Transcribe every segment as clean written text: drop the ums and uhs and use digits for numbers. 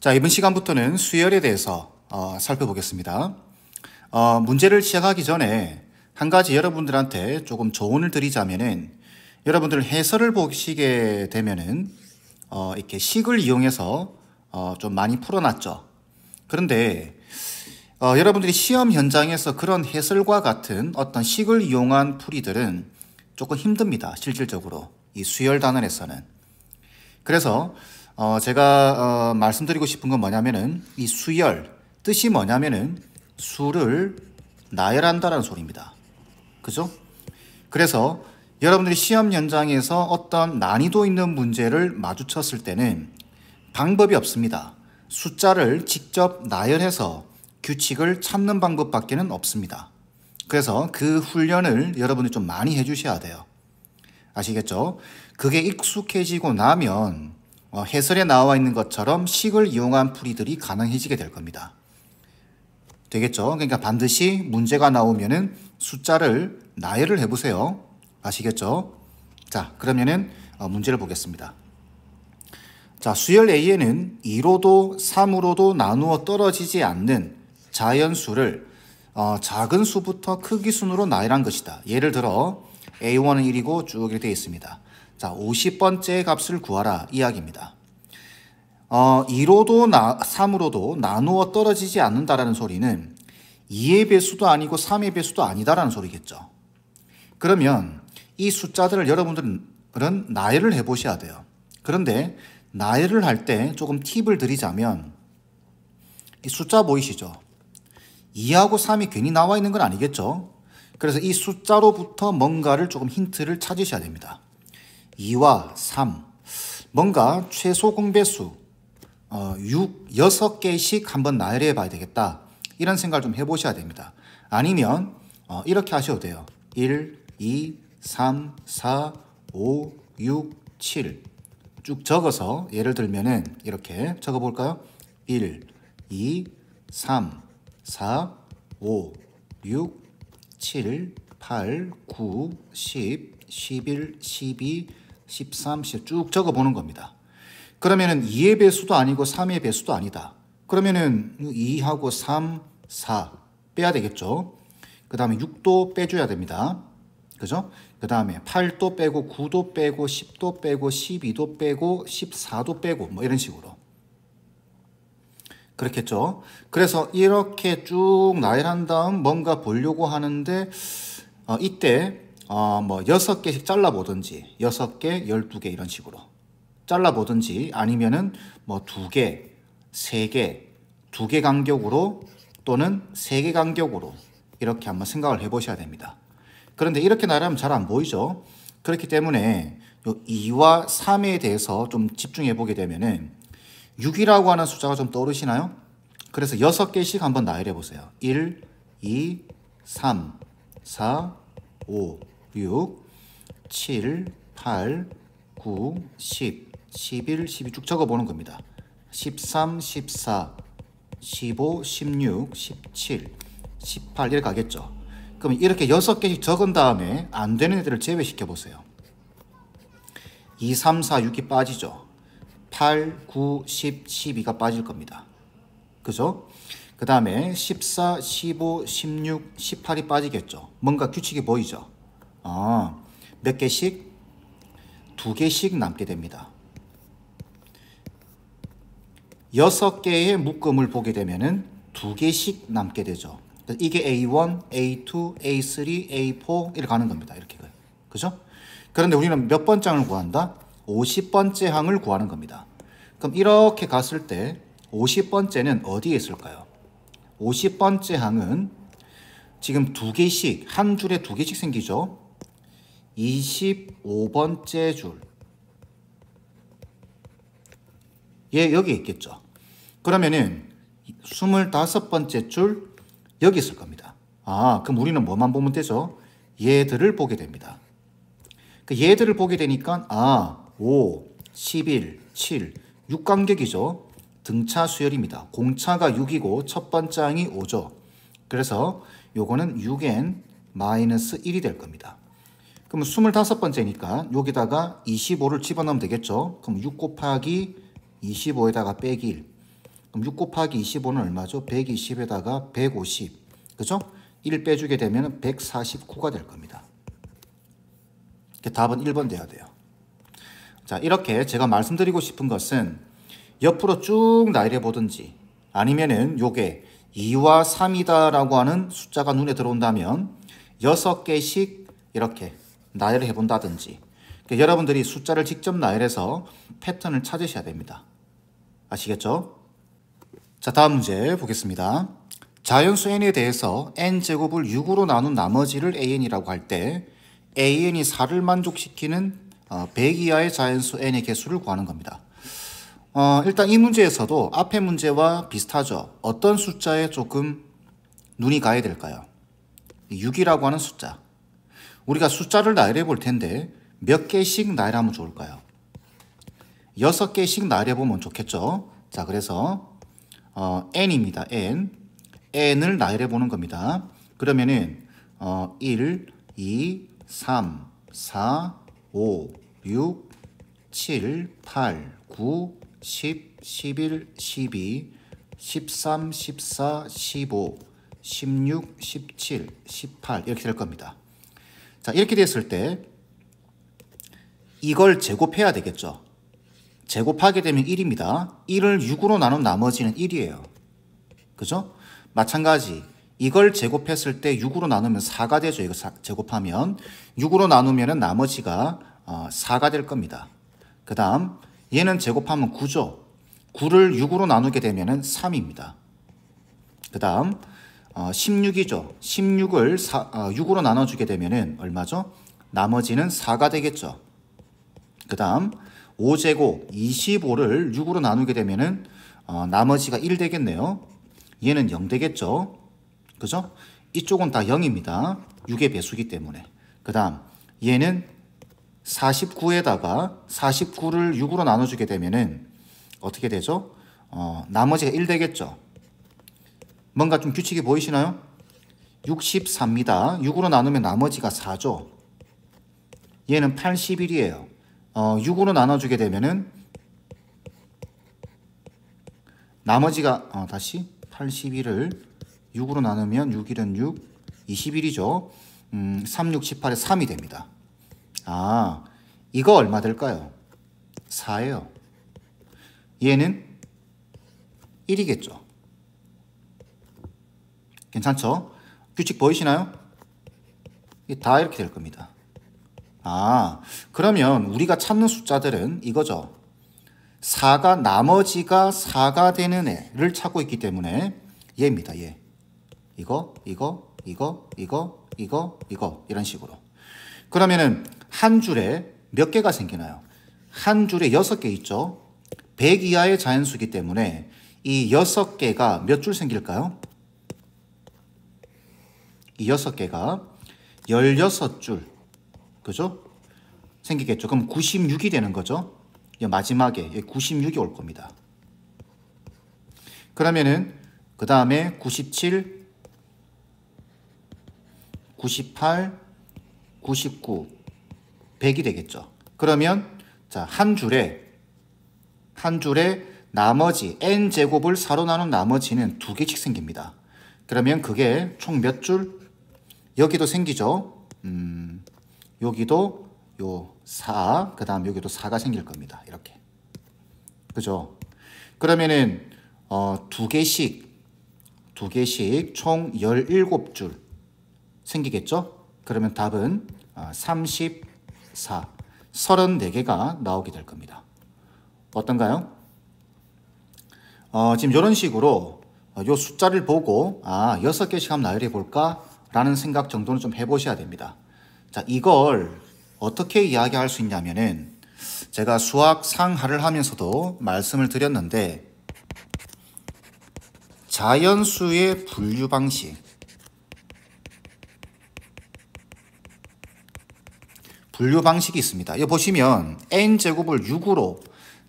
자, 이번 시간부터는 수열에 대해서 살펴보겠습니다. 문제를 시작하기 전에 한 가지 여러분들한테 조금 조언을 드리자면은, 여러분들 해설을 보시게 되면은 이렇게 식을 이용해서 좀 많이 풀어놨죠. 그런데 여러분들이 시험 현장에서 그런 해설과 같은 어떤 식을 이용한 풀이들은 조금 힘듭니다. 실질적으로 이 수열 단원에서는. 그래서 제가 말씀드리고 싶은 건 뭐냐면은, 이 수열 뜻이 뭐냐면은 수를 나열한다라는 소리입니다. 그죠? 그래서 여러분들이 시험 현장에서 어떤 난이도 있는 문제를 마주쳤을 때는 방법이 없습니다. 숫자를 직접 나열해서 규칙을 찾는 방법밖에는 없습니다. 그래서 그 훈련을 여러분이 좀 많이 해주셔야 돼요. 아시겠죠? 그게 익숙해지고 나면 해설에 나와 있는 것처럼 식을 이용한 풀이들이 가능해지게 될 겁니다. 되겠죠? 그러니까 반드시 문제가 나오면은 숫자를 나열을 해보세요. 아시겠죠? 자, 그러면은 문제를 보겠습니다. 자, 수열 A에는 2로도 3으로도 나누어 떨어지지 않는 자연수를 작은 수부터 크기 순으로 나열한 것이다. 예를 들어 A1은 1이고 쭉 이렇게 되어 있습니다. 자, 50번째 값을 구하라 이야기입니다. 2로도 3으로도 나누어 떨어지지 않는다라는 소리는 2의 배수도 아니고 3의 배수도 아니다라는 소리겠죠. 그러면 이 숫자들을 여러분들은 나열을 해보셔야 돼요. 그런데 나열을 할 때 조금 팁을 드리자면, 이 숫자 보이시죠? 2하고 3이 괜히 나와 있는 건 아니겠죠? 그래서 이 숫자로부터 뭔가를 조금 힌트를 찾으셔야 됩니다. 2와 3, 뭔가 최소 공배수 6개씩 한번 나열해 봐야 되겠다, 이런 생각을 좀 해보셔야 됩니다. 아니면 이렇게 하셔도 돼요. 1, 2, 3, 4, 5, 6, 7 쭉 적어서, 예를 들면은 이렇게 적어볼까요? 1, 2, 3, 4, 5, 6, 7, 8, 9, 10, 11, 12, 13, 14 쭉 적어보는 겁니다. 그러면은 2의 배수도 아니고 3의 배수도 아니다. 그러면은 2하고 3, 4 빼야 되겠죠. 그 다음에 6도 빼줘야 됩니다. 그죠? 그 다음에 8도 빼고 9도 빼고 10도 빼고 12도 빼고 14도 빼고 뭐 이런 식으로. 그렇겠죠. 그래서 이렇게 쭉 나열한 다음 뭔가 보려고 하는데 이때 뭐 6개씩 잘라보든지 6개, 12개 이런 식으로 잘라보든지, 아니면은 뭐 2개, 3개, 2개 간격으로 또는 3개 간격으로 이렇게 한번 생각을 해보셔야 됩니다. 그런데 이렇게 나열하면 잘 안 보이죠. 그렇기 때문에 요 2와 3에 대해서 좀 집중해 보게 되면은 6이라고 하는 숫자가 좀 떠오르시나요? 그래서 6개씩 한번 나열해 보세요. 1, 2, 3, 4, 5, 6, 7, 8, 9, 10, 11, 12 쭉 적어보는 겁니다. 13, 14, 15, 16, 17, 18 이렇게 가겠죠. 그럼 이렇게 6개씩 적은 다음에 안 되는 애들을 제외시켜 보세요. 2, 3, 4, 6이 빠지죠. 8, 9, 10, 12가 빠질 겁니다. 그죠? 그 다음에 14, 15, 16, 18이 빠지겠죠. 뭔가 규칙이 보이죠? 몇 개씩? 2개씩 남게 됩니다. 6개의 묶음을 보게 되면은 2개씩 남게 되죠. 이게 A1, A2, A3, A4 이렇게 가는 겁니다. 이렇게. 그죠? 그런데 우리는 몇 번째 항을 구한다? 50번째 항을 구하는 겁니다. 그럼 이렇게 갔을 때 50번째는 어디에 있을까요? 50번째 항은 지금 2개씩, 한 줄에 2개씩 생기죠? 25번째 줄. 얘 여기 있겠죠? 그러면은 25번째 줄 여기 있을 겁니다. 그럼 우리는 뭐만 보면 되죠? 얘들을 보게 됩니다. 그 얘들을 보게 되니까 5, 11, 7, 6간격이죠. 등차 수열입니다. 공차가 6이고 첫 번째 항이 5죠. 그래서 요거는 6n-1이 될 겁니다. 그럼 25번째니까 여기다가 25를 집어넣으면 되겠죠. 그럼 6 곱하기 25에다가 빼기 1. 그럼 6 곱하기 25는 얼마죠? 120에다가 150. 그죠? 1 빼주게 되면 149가 될 겁니다. 답은 1번 돼야 돼요. 자, 이렇게 제가 말씀드리고 싶은 것은 옆으로 쭉 나열해 보든지 아니면은 요게 2와 3이다라고 하는 숫자가 눈에 들어온다면 6개씩 이렇게 나열해 본다든지 그러니까 여러분들이 숫자를 직접 나열해서 패턴을 찾으셔야 됩니다. 아시겠죠? 자, 다음 문제 보겠습니다. 자연수 n에 대해서 n제곱을 6으로 나눈 나머지를 an이라고 할 때 an이 4를 만족시키는 100 이하의 자연수 n의 개수를 구하는 겁니다. 일단 이 문제에서도 앞의 문제와 비슷하죠. 어떤 숫자에 조금 눈이 가야 될까요? 6이라고 하는 숫자. 우리가 숫자를 나열해 볼 텐데 몇 개씩 나열하면 좋을까요? 6개씩 나열해 보면 좋겠죠. 자, 그래서 n입니다. n을 나열해 보는 겁니다. 그러면은 1, 2, 3, 4, 5, 6, 7, 8, 9, 10, 11, 12, 13, 14, 15, 16, 17, 18 이렇게 될 겁니다. 자, 이렇게 됐을 때 이걸 제곱해야 되겠죠. 제곱하게 되면 1입니다. 1을 6으로 나눈 나머지는 1이에요. 그죠? 마찬가지 이걸 제곱했을 때 6으로 나누면 4가 되죠. 이거 제곱하면 6으로 나누면 나머지가 4가 될 겁니다. 그 다음 얘는 제곱하면 9죠. 9를 6으로 나누게 되면 3입니다. 그 다음 16이죠. 16을 6으로 나눠주게 되면 얼마죠? 나머지는 4가 되겠죠. 그 다음 5제곱 25를 6으로 나누게 되면 나머지가 1 되겠네요. 얘는 0 되겠죠. 그죠? 이쪽은 다 0입니다. 6의 배수기 때문에. 그 다음 얘는 49에다가 49를 6으로 나눠주게 되면은 어떻게 되죠? 나머지가 1 되겠죠. 뭔가 좀 규칙이 보이시나요? 64입니다. 6으로 나누면 나머지가 4죠. 얘는 81이에요. 6으로 나눠주게 되면은 나머지가 다시 81을 6으로 나누면 6일은 6, 21이죠. 3, 6, 18에 3이 됩니다. 아, 이거 얼마 될까요? 4예요. 얘는 1이겠죠. 괜찮죠? 규칙 보이시나요? 다 이렇게 될 겁니다. 아, 그러면 우리가 찾는 숫자들은 이거죠. 4가 나머지가 4가 되는 애를 찾고 있기 때문에 얘입니다. 얘. 이거 이런 식으로. 그러면은 한 줄에 몇 개가 생기나요? 한 줄에 6개 있죠. 100 이하의 자연수이기 때문에 이 6개가 몇 줄 생길까요? 이 6개가 16줄. 그죠? 생기겠죠. 그럼 96이 되는 거죠. 마지막에 96이 올 겁니다. 그러면은 그 다음에 97, 98, 99, 100이 되겠죠. 그러면 자, 한 줄에 나머지 n제곱을 4로 나눈 나머지는 2개씩 생깁니다. 그러면 그게 총 몇 줄? 여기도 생기죠. 여기도 요 4, 그 다음 여기도 4가 생길 겁니다. 이렇게. 그죠? 그러면은 2개씩 총 17줄 생기겠죠? 그러면 답은 34, 34개가 나오게 될 겁니다. 어떤가요? 지금 이런 식으로 요 숫자를 보고 6개씩 한번 나열해 볼까? 라는 생각 정도는 좀 해보셔야 됩니다. 자, 이걸 어떻게 이야기할 수 있냐면은 제가 수학 상하를 하면서도 말씀을 드렸는데 자연수의 분류 방식, 분류 방식이 있습니다. 여기 보시면 n제곱을 6으로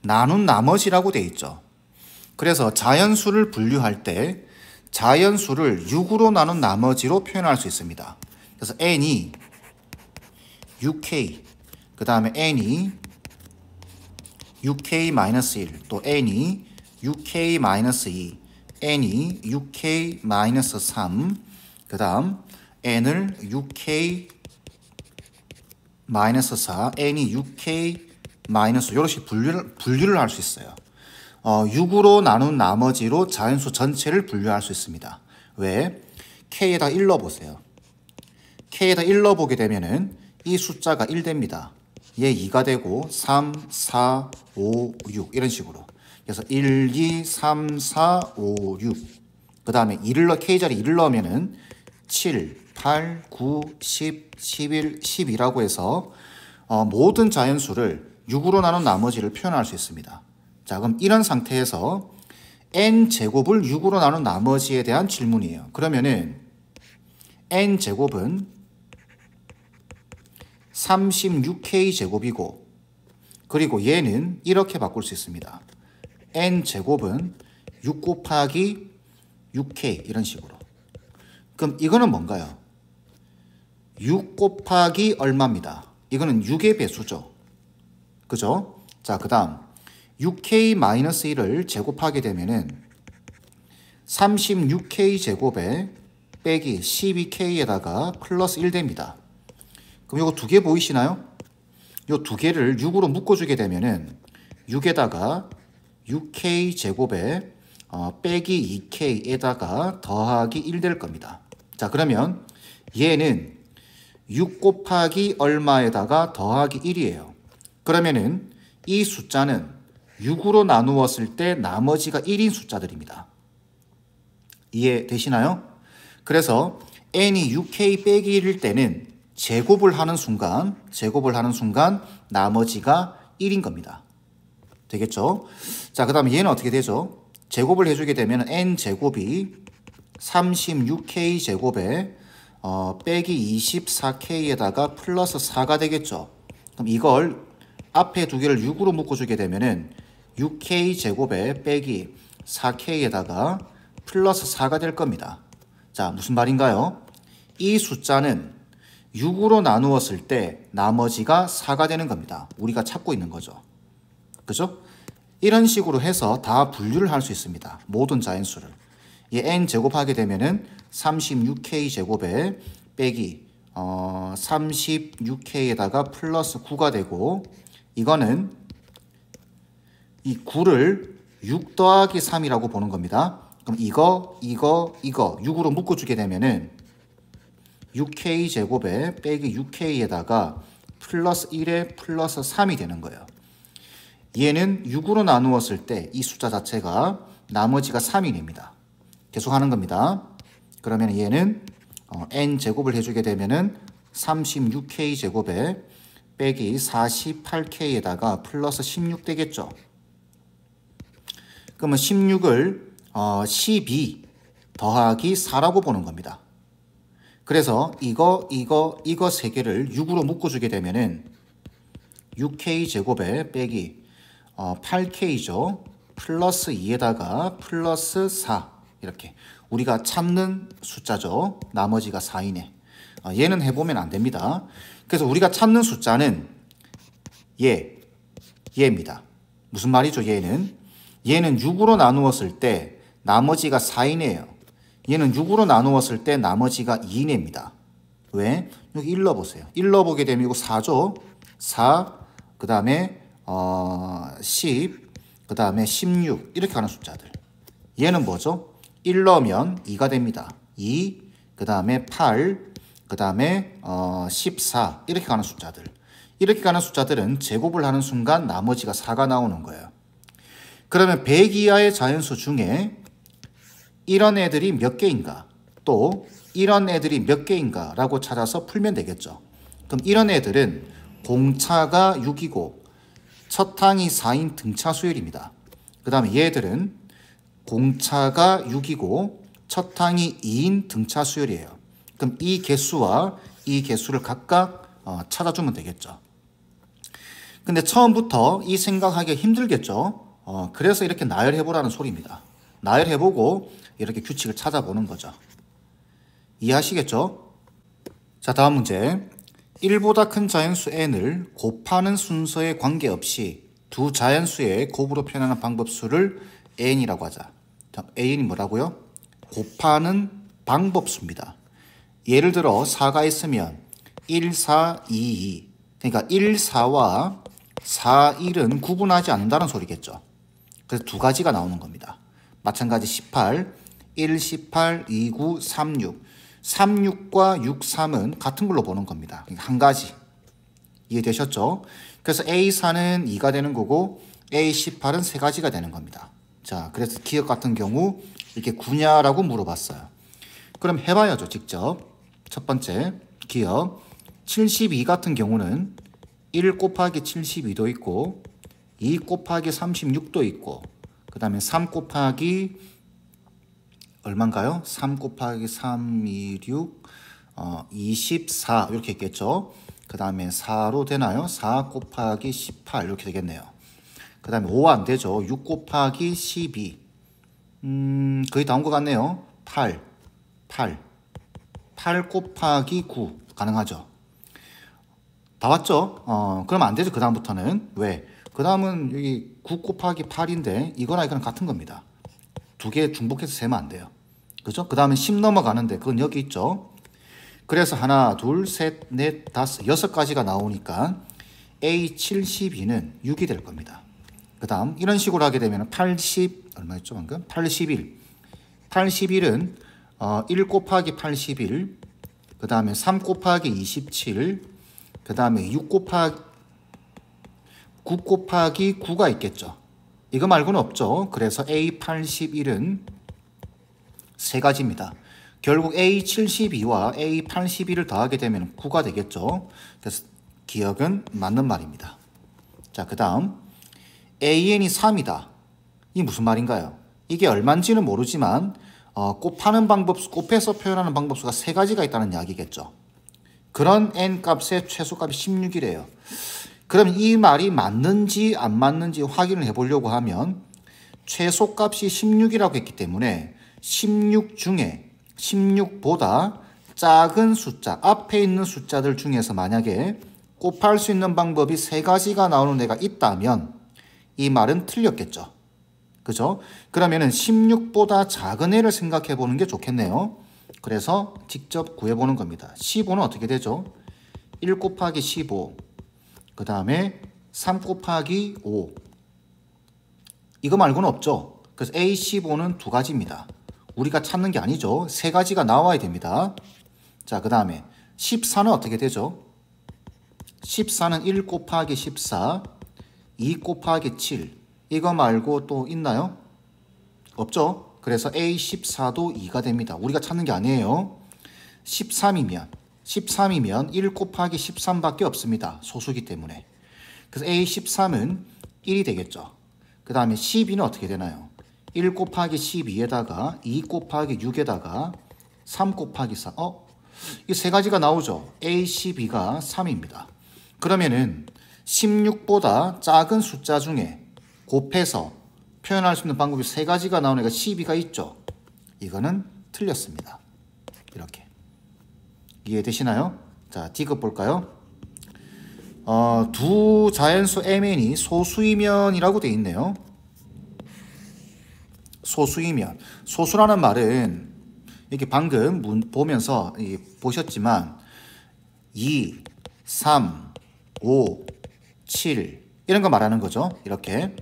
나눈 나머지라고 되어 있죠. 그래서 자연수를 분류할 때 자연수를 6으로 나눈 나머지로 표현할 수 있습니다. 그래서 n이 6k, 그 다음에 n이 6k-1, 또 n이 6k-2, n이 6k-3, 그 다음 n을 6k-4, n이 6k-5 이렇게 분류를 할 수 있어요. 6으로 나눈 나머지로 자연수 전체를 분류할 수 있습니다. 왜? k에다 1 넣어보세요. k에다 1 넣어보게 되면은 이 숫자가 1 됩니다. 얘 2가 되고 3, 4, 5, 6 이런 식으로. 그래서 1, 2, 3, 4, 5, 6. 그 다음에 k자리 2를 넣으면은 7, 8, 9, 10, 11, 12라고 해서 모든 자연수를 6으로 나눈 나머지를 표현할 수 있습니다. 자, 그럼 이런 상태에서 n제곱을 6으로 나눈 나머지에 대한 질문이에요. 그러면은 n제곱은 36k제곱이고 그리고 얘는 이렇게 바꿀 수 있습니다. n제곱은 6 곱하기 6k 이런 식으로. 그럼 이거는 뭔가요? 6 곱하기 얼마입니다. 이거는 6의 배수죠. 그죠? 자, 그 다음 6k-1을 제곱하게 되면은 36k 제곱에 빼기 12k에다가 플러스 1 됩니다. 그럼 이거 두 개 보이시나요? 이 두 개를 6으로 묶어주게 되면은 6에다가 6k 제곱에 빼기 2k에다가 더하기 1 될 겁니다. 자, 그러면 얘는 6 곱하기 얼마에다가 더하기 1이에요. 그러면은 이 숫자는 6으로 나누었을 때 나머지가 1인 숫자들입니다. 이해되시나요? 그래서 n이 6k 빼기 1일 때는 제곱을 하는 순간 나머지가 1인 겁니다. 되겠죠? 자, 그 다음에 얘는 어떻게 되죠? 제곱을 해주게 되면 n제곱이 36k 제곱에 빼기 24k에다가 플러스 4가 되겠죠. 그럼 이걸 앞에 두 개를 6으로 묶어주게 되면은 6k 제곱에 빼기 4k에다가 플러스 4가 될 겁니다. 자, 무슨 말인가요? 이 숫자는 6으로 나누었을 때 나머지가 4가 되는 겁니다. 우리가 찾고 있는 거죠. 그죠? 이런 식으로 해서 다 분류를 할 수 있습니다. 모든 자연수를. 이 n 제곱하게 되면은 36k 제곱에 빼기 36k에다가 플러스 9가 되고 이거는 이 9를 6 더하기 3이라고 보는 겁니다. 그럼 이거 6으로 묶어주게 되면은 6k 제곱에 빼기 6k에다가 플러스 1에 플러스 3이 되는 거예요. 얘는 6으로 나누었을 때 이 숫자 자체가 나머지가 3이 됩니다. 계속 하는 겁니다. 그러면 얘는 n 제곱을 해주게 되면은 36k 제곱에 빼기 48k에다가 플러스 16 되겠죠. 그러면 16을 12 더하기 4라고 보는 겁니다. 그래서 이거 세 개를 6으로 묶어주게 되면은 6k 제곱에 빼기 8k죠. 플러스 2에다가 플러스 4 이렇게 우리가 찾는 숫자죠. 나머지가 4이네. 얘는 해보면 안 됩니다. 그래서 우리가 찾는 숫자는 얘입니다. 무슨 말이죠? 얘는 6으로 나누었을 때 나머지가 4이네요. 얘는 6으로 나누었을 때 나머지가 2이네입니다. 왜? 여기 1 넣어보세요. 1 넣어보게 되면 이거 4죠. 4, 그 다음에 10, 그 다음에 16 이렇게 가는 숫자들. 얘는 뭐죠? 1 넣으면 2가 됩니다. 2, 그 다음에 8, 그 다음에 14 이렇게 가는 숫자들. 이렇게 가는 숫자들은 제곱을 하는 순간 나머지가 4가 나오는 거예요. 그러면 100 이하의 자연수 중에 이런 애들이 몇 개인가 또 이런 애들이 몇 개인가 라고 찾아서 풀면 되겠죠. 그럼 이런 애들은 공차가 6이고 첫 항이 4인 등차 수열입니다. 그 다음에 얘들은 공차가 6이고 첫 항이 2인 등차 수열이에요. 그럼 이 개수와 이 개수를 각각 찾아주면 되겠죠. 근데 처음부터 이 생각하기가 힘들겠죠. 그래서 이렇게 나열해보라는 소리입니다. 나열해보고 이렇게 규칙을 찾아보는 거죠. 이해하시겠죠? 자, 다음 문제. 1보다 큰 자연수 n을 곱하는 순서에 관계없이 두 자연수의 곱으로 표현하는 방법수를 n이라고 하자. an이 뭐라고요? 곱하는 방법수입니다. 예를 들어 4가 있으면 1, 4, 2, 2. 그러니까 1, 4와 4, 1은 구분하지 않는다는 소리겠죠. 그래서 두 가지가 나오는 겁니다. 마찬가지 18, 1, 18, 2, 9, 3, 6. 3, 6과 6, 3은 같은 걸로 보는 겁니다. 그러니까 한 가지. 이해되셨죠? 그래서 A4는 2가 되는 거고 A18은 세 가지가 되는 겁니다. 자, 그래서 기억 같은 경우 이렇게 구냐라고 물어봤어요. 그럼 해봐야죠, 직접. 첫 번째, 기억. 72 같은 경우는 1 곱하기 72도 있고 2 곱하기 36도 있고 그 다음에 3 곱하기 얼마인가요? 3 곱하기 3, 2, 6, 24 이렇게 있겠죠. 그 다음에 4로 되나요? 4 곱하기 18 이렇게 되겠네요. 그 다음에 5 안 되죠. 6 곱하기 12 거의 다 온 것 같네요. 8 곱하기 9 가능하죠. 다 왔죠? 그럼 안 되죠. 그 다음부터는. 왜? 그 다음은 여기 9 곱하기 8인데 이거랑 이거랑 같은 겁니다. 두 개 중복해서 세면 안 돼요. 그죠? 그 다음에 10 넘어가는데 그건 여기 있죠. 그래서 하나, 둘, 셋, 넷, 다섯, 6가지가 나오니까 A72는 6이 될 겁니다. 그 다음 이런 식으로 하게 되면 80, 얼마였죠 방금? 81. 81은 1 곱하기 81, 그 다음에 3 곱하기 27, 그 다음에 9 곱하기 9가 있겠죠. 이거 말고는 없죠. 그래서 A81은 세 가지입니다. 결국 A72와 A81을 더하게 되면 9가 되겠죠. 그래서 기억은 맞는 말입니다. 자, 그 다음 AN이 3이다. 이 무슨 말인가요? 이게 얼마인지는 모르지만 곱하는 방법, 곱해서 표현하는 방법수가 세 가지가 있다는 이야기겠죠. 그런 n 값의 최소값이 16이래요. 그럼 이 말이 맞는지 안 맞는지 확인을 해보려고 하면 최소값이 16이라고 했기 때문에 16 중에 16보다 작은 숫자, 앞에 있는 숫자들 중에서 만약에 곱할 수 있는 방법이 세 가지가 나오는 애가 있다면 이 말은 틀렸겠죠. 그죠? 그러면은 16보다 작은 애를 생각해 보는 게 좋겠네요. 그래서 직접 구해보는 겁니다. 15는 어떻게 되죠? 1 곱하기 15, 그 다음에 3 곱하기 5. 이거 말고는 없죠. 그래서 A15는 두 가지입니다. 우리가 찾는 게 아니죠. 세 가지가 나와야 됩니다. 자, 그 다음에 14는 어떻게 되죠? 14는 1 곱하기 14, 2 곱하기 7. 이거 말고 또 있나요? 없죠. 그래서 A14도 2가 됩니다. 우리가 찾는 게 아니에요. 13이면 1 곱하기 13밖에 없습니다. 소수기 때문에. 그래서 A13은 1이 되겠죠. 그 다음에 12는 어떻게 되나요? 1 곱하기 12에다가 2 곱하기 6에다가 3 곱하기 4. 이 세 가지가 나오죠. A12가 3입니다. 그러면은 16보다 작은 숫자 중에 곱해서 표현할 수 있는 방법이 세 가지가 나오는 애가 12가 있죠. 이거는 틀렸습니다. 이렇게. 이해되시나요? 자, D급 볼까요? 두 자연수 MN이 소수이면이라고 돼 있네요. 소수이면. 소수라는 말은 이렇게 방금 보면서 보셨지만 2, 3, 5, 7 이런 거 말하는 거죠. 이렇게.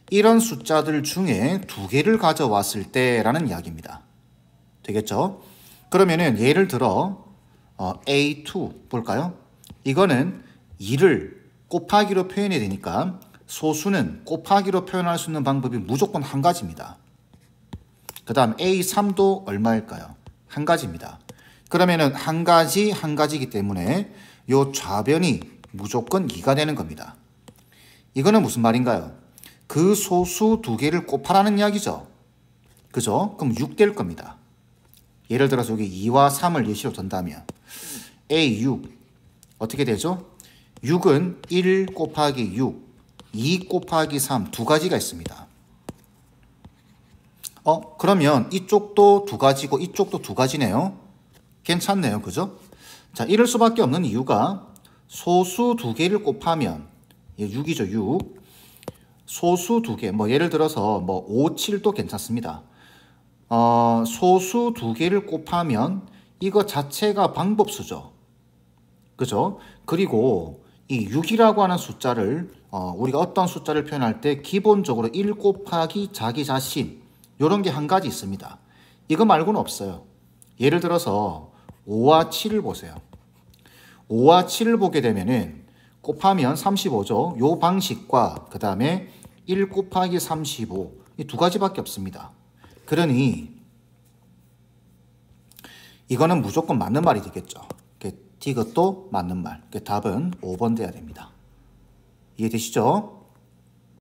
이런 숫자들 중에 두 개를 가져왔을 때라는 이야기입니다. 되겠죠? 그러면은 예를 들어 A2 볼까요? 이거는 2를 곱하기로 표현해야 되니까 소수는 곱하기로 표현할 수 있는 방법이 무조건 한 가지입니다. 그 다음 A3도 얼마일까요? 한 가지입니다. 그러면은 한 가지이기 때문에 요 좌변이 무조건 2가 되는 겁니다. 이거는 무슨 말인가요? 그 소수 두 개를 곱하라는 이야기죠. 그죠? 그럼 6 될 겁니다. 예를 들어서 여기 2와 3을 예시로 든다면 A6 어떻게 되죠? 6은 1 곱하기 6, 2 곱하기 3 두 가지가 있습니다. 그러면 이쪽도 두 가지고 이쪽도 두 가지네요. 괜찮네요. 그죠? 자, 이럴 수밖에 없는 이유가 소수 두 개를 곱하면 6이죠. 6. 소수 두 개, 뭐 예를 들어서 뭐 5, 7도 괜찮습니다. 소수 두 개를 곱하면 이거 자체가 방법수죠. 그죠? 그리고 이 6이라고 하는 숫자를 우리가 어떤 숫자를 표현할 때 기본적으로 1 곱하기 자기 자신 이런 게 한 가지 있습니다. 이거 말고는 없어요. 예를 들어서 5와 7을 보세요. 5와 7을 보게 되면은 곱하면 35죠. 요 방식과 그 다음에 1 곱하기 35 이 두 가지밖에 없습니다. 그러니 이거는 무조건 맞는 말이 되겠죠. 이것도 맞는 말. 답은 5번 돼야 됩니다. 이해되시죠?